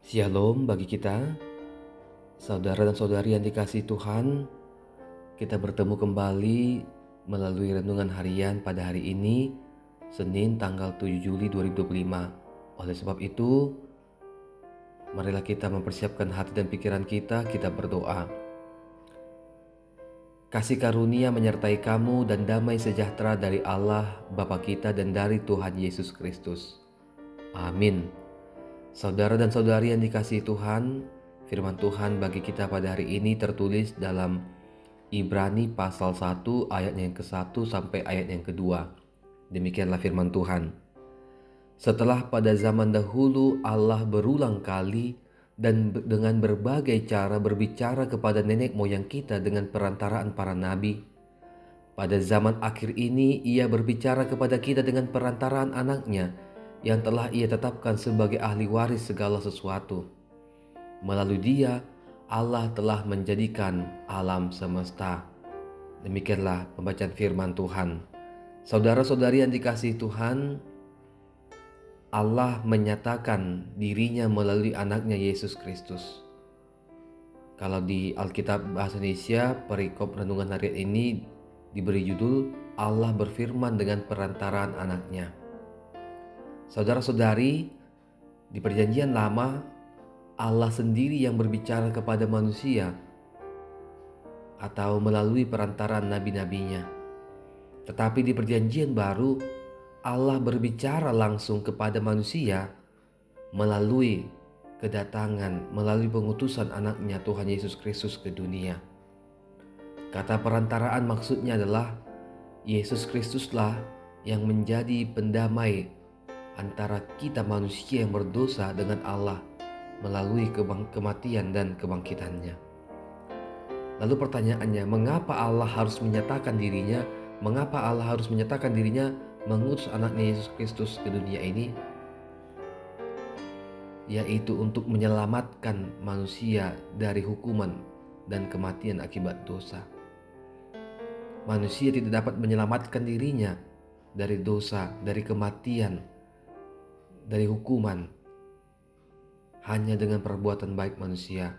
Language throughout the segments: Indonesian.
Shalom bagi kita, saudara dan saudari yang dikasihi Tuhan. Kita bertemu kembali melalui renungan harian pada hari ini, Senin tanggal 7 Juli 2025. Oleh sebab itu, marilah kita mempersiapkan hati dan pikiran kita berdoa. Kasih karunia menyertai kamu dan damai sejahtera dari Allah Bapa kita dan dari Tuhan Yesus Kristus. Amin. Saudara dan saudari yang dikasihi Tuhan, firman Tuhan bagi kita pada hari ini tertulis dalam Ibrani pasal 1 ayat yang ke-1 sampai ayat yang kedua. Demikianlah firman Tuhan. Setelah pada zaman dahulu Allah berulang kali dan dengan berbagai cara berbicara kepada nenek moyang kita dengan perantaraan para nabi, pada zaman akhir ini Ia berbicara kepada kita dengan perantaraan anaknya yang telah Ia tetapkan sebagai ahli waris segala sesuatu. Melalui Dia, Allah telah menjadikan alam semesta. Demikianlah pembacaan firman Tuhan. Saudara-saudari yang dikasihi Tuhan, Allah menyatakan dirinya melalui anaknya Yesus Kristus. Kalau di Alkitab Bahasa Indonesia, perikop renungan harian ini diberi judul Allah berfirman dengan perantaraan anaknya. Saudara-saudari, di Perjanjian Lama, Allah sendiri yang berbicara kepada manusia atau melalui perantaraan nabi-nabinya. Tetapi di Perjanjian Baru, Allah berbicara langsung kepada manusia melalui kedatangan, melalui pengutusan anaknya Tuhan Yesus Kristus ke dunia. Kata perantaraan maksudnya adalah Yesus Kristuslah yang menjadi pendamai antara kita manusia yang berdosa dengan Allah melalui kematian dan kebangkitannya. Lalu pertanyaannya, mengapa Allah harus menyatakan dirinya? Mengapa Allah harus menyatakan dirinya mengutus anaknya Yesus Kristus ke dunia ini? Yaitu untuk menyelamatkan manusia dari hukuman dan kematian akibat dosa. Manusia tidak dapat menyelamatkan dirinya dari dosa, dari kematian, dari hukuman, hanya dengan perbuatan baik manusia.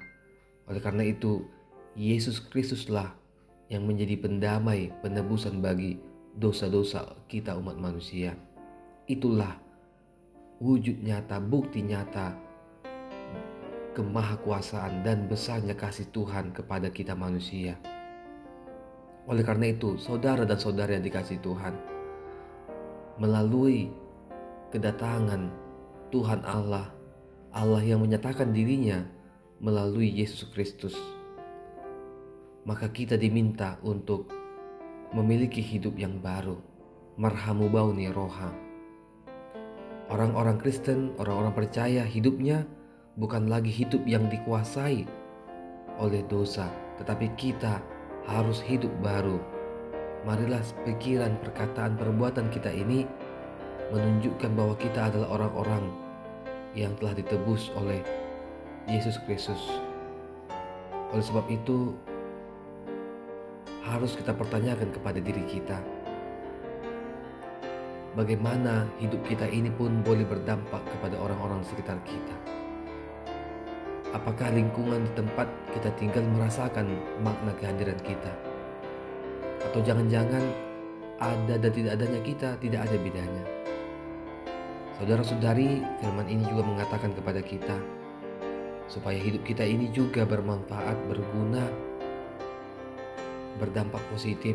Oleh karena itu, Yesus Kristuslah yang menjadi pendamai, penebusan bagi dosa-dosa kita umat manusia. Itulah wujud nyata, bukti nyata kemahakuasaan dan besarnya kasih Tuhan kepada kita manusia. Oleh karena itu, saudara dan saudari yang dikasihi Tuhan, melalui kedatangan Tuhan Allah yang menyatakan dirinya melalui Yesus Kristus, maka kita diminta untuk memiliki hidup yang baru. Marhamu bauni roha. Orang-orang Kristen, orang-orang percaya, hidupnya bukan lagi hidup yang dikuasai oleh dosa, tetapi kita harus hidup baru. Marilah pikiran, perkataan, perbuatan kita ini menunjukkan bahwa kita adalah orang-orang yang telah ditebus oleh Yesus Kristus. Oleh sebab itu, harus kita pertanyakan kepada diri kita, bagaimana hidup kita ini pun boleh berdampak kepada orang-orang di sekitar kita. Apakah lingkungan di tempat kita tinggal merasakan makna kehadiran kita? Atau jangan-jangan ada dan tidak adanya kita tidak ada bedanya? Saudara-saudari, firman ini juga mengatakan kepada kita supaya hidup kita ini juga bermanfaat, berguna, berdampak positif,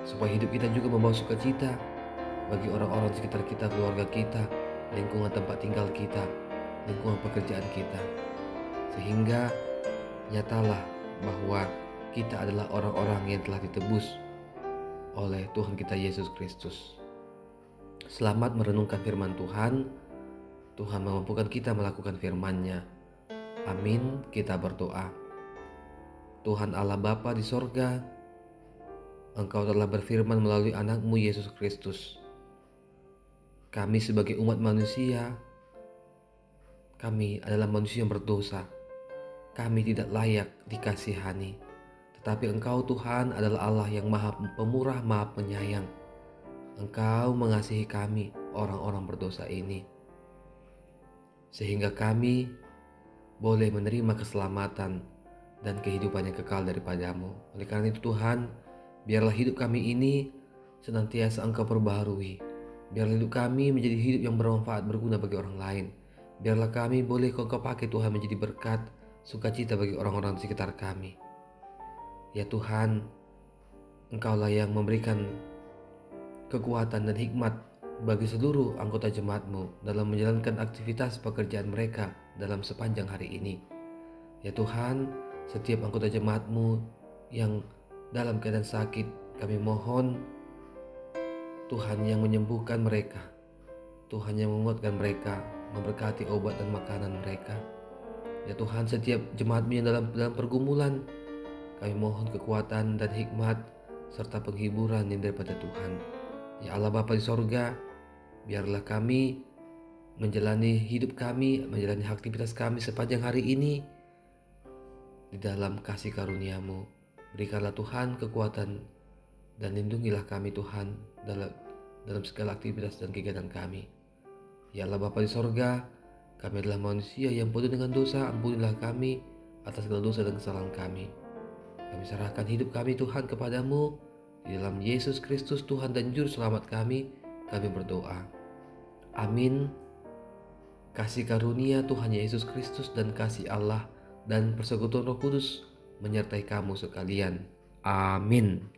supaya hidup kita juga membawa sukacita bagi orang-orang di sekitar kita, keluarga kita, lingkungan tempat tinggal kita, lingkungan pekerjaan kita, sehingga nyatalah bahwa kita adalah orang-orang yang telah ditebus oleh Tuhan kita Yesus Kristus. Selamat merenungkan firman Tuhan. Tuhan memampukan kita melakukan firman-Nya. Amin. Kita berdoa. Tuhan Allah Bapa di sorga, Engkau telah berfirman melalui anak-Mu Yesus Kristus. Kami sebagai umat manusia, kami adalah manusia yang berdosa. Kami tidak layak dikasihani. Tetapi Engkau Tuhan adalah Allah yang maha pemurah, maha penyayang. Engkau mengasihi kami, orang-orang berdosa ini. sehingga kami boleh menerima keselamatan dan kehidupan yang kekal daripada-Mu. Oleh karena itu Tuhan, biarlah hidup kami ini senantiasa Engkau perbaharui. Biarlah hidup kami menjadi hidup yang bermanfaat, berguna bagi orang lain. Biarlah kami boleh Kau pakai Tuhan menjadi berkat, sukacita bagi orang-orang di sekitar kami. Ya Tuhan, Engkaulah yang memberikan kekuatan dan hikmat bagi seluruh anggota jemaat-Mu dalam menjalankan aktivitas pekerjaan mereka dalam sepanjang hari ini. Ya Tuhan, setiap anggota jemaat-Mu yang dalam keadaan sakit, kami mohon Tuhan yang menyembuhkan mereka, Tuhan yang menguatkan mereka, memberkati obat dan makanan mereka. Ya Tuhan, setiap jemaat-Mu yang dalam pergumulan, kami mohon kekuatan dan hikmat serta penghiburan yang daripada Tuhan. Ya Allah Bapa di sorga, biarlah kami menjalani hidup kami, menjalani aktivitas kami sepanjang hari ini di dalam kasih karunia-Mu. Berikanlah Tuhan kekuatan dan lindungilah kami Tuhan dalam segala aktivitas dan kegiatan kami. Ya Allah Bapa di sorga, kami adalah manusia yang penuh dengan dosa. Ampunilah kami atas segala dosa dan kesalahan kami. Kami serahkan hidup kami Tuhan kepadamu. Di dalam Yesus Kristus Tuhan dan Juru Selamat kami berdoa. Amin. Kasih karunia Tuhan Yesus Kristus dan kasih Allah dan persekutuan Roh Kudus menyertai kamu sekalian. Amin.